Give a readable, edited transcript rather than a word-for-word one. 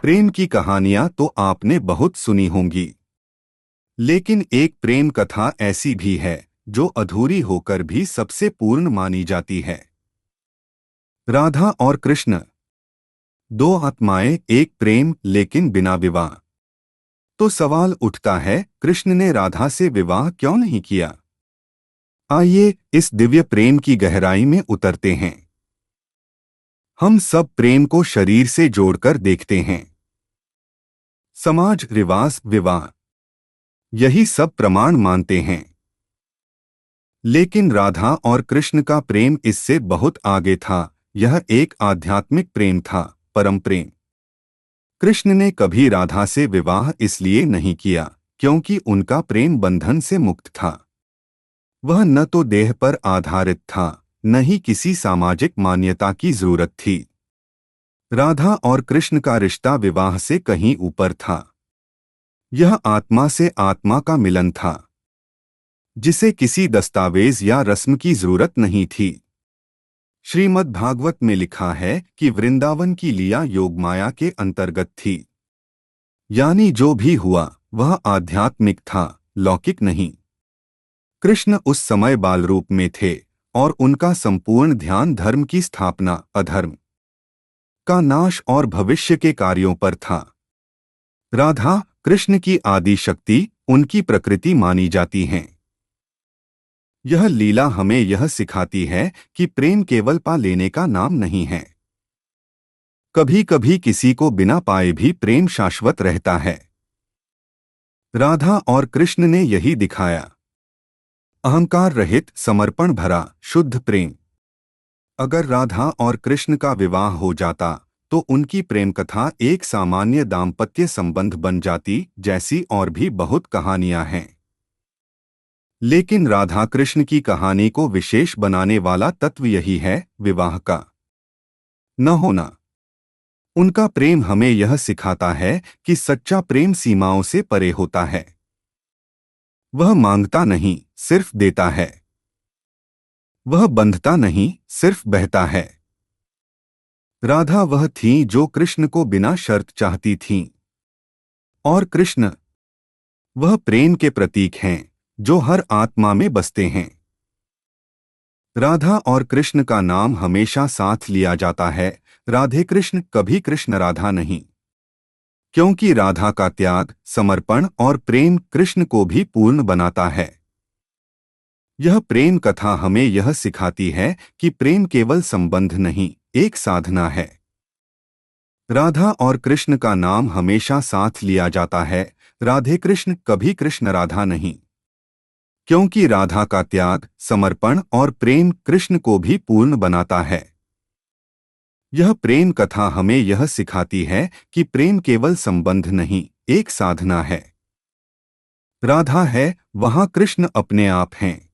प्रेम की कहानियां तो आपने बहुत सुनी होंगी, लेकिन एक प्रेम कथा ऐसी भी है जो अधूरी होकर भी सबसे पूर्ण मानी जाती है। राधा और कृष्ण, दो आत्माएं, एक प्रेम लेकिन बिना विवाह। तो सवाल उठता है, कृष्ण ने राधा से विवाह क्यों नहीं किया? आइए इस दिव्य प्रेम की गहराई में उतरते हैं। हम सब प्रेम को शरीर से जोड़कर देखते हैं। समाज, रिवाज, विवाह, यही सब प्रमाण मानते हैं। लेकिन राधा और कृष्ण का प्रेम इससे बहुत आगे था। यह एक आध्यात्मिक प्रेम था, परम प्रेम। कृष्ण ने कभी राधा से विवाह इसलिए नहीं किया क्योंकि उनका प्रेम बंधन से मुक्त था। वह न तो देह पर आधारित था, न ही किसी सामाजिक मान्यता की जरूरत थी। राधा और कृष्ण का रिश्ता विवाह से कहीं ऊपर था। यह आत्मा से आत्मा का मिलन था, जिसे किसी दस्तावेज या रस्म की जरूरत नहीं थी। श्रीमद् भागवत में लिखा है कि वृंदावन की लीला योगमाया के अंतर्गत थी, यानी जो भी हुआ वह आध्यात्मिक था, लौकिक नहीं। कृष्ण उस समय बाल रूप में थे और उनका संपूर्ण ध्यान धर्म की स्थापना, अधर्म का नाश और भविष्य के कार्यों पर था। राधा कृष्ण की आदि शक्ति, उनकी प्रकृति मानी जाती हैं। यह लीला हमें यह सिखाती है कि प्रेम केवल पा लेने का नाम नहीं है। कभी कभी किसी को बिना पाए भी प्रेम शाश्वत रहता है। राधा और कृष्ण ने यही दिखाया। अहंकार रहित, समर्पण भरा, शुद्ध प्रेम। अगर राधा और कृष्ण का विवाह हो जाता तो उनकी प्रेम कथा एक सामान्य दाम्पत्य संबंध बन जाती, जैसी और भी बहुत कहानियां हैं। लेकिन राधा कृष्ण की कहानी को विशेष बनाने वाला तत्व यही है, विवाह का न होना। उनका प्रेम हमें यह सिखाता है कि सच्चा प्रेम सीमाओं से परे होता है। वह मांगता नहीं, सिर्फ देता है। वह बंधता नहीं, सिर्फ बहता है। राधा वह थीं जो कृष्ण को बिना शर्त चाहती थीं, और कृष्ण वह प्रेम के प्रतीक हैं जो हर आत्मा में बसते हैं। राधा और कृष्ण का नाम हमेशा साथ लिया जाता है, राधे कृष्ण, कभी कृष्ण राधा नहीं, क्योंकि राधा का त्याग, समर्पण और प्रेम कृष्ण को भी पूर्ण बनाता है। यह प्रेम कथा हमें यह सिखाती है कि प्रेम केवल संबंध नहीं, एक साधना है। राधा और कृष्ण का नाम हमेशा साथ लिया जाता है, राधे कृष्ण, कभी कृष्ण राधा नहीं, क्योंकि राधा का त्याग, समर्पण और प्रेम कृष्ण को भी पूर्ण बनाता है। यह प्रेम कथा हमें यह सिखाती है कि प्रेम केवल संबंध नहीं, एक साधना है। राधा है, वहां कृष्ण अपने आप हैं।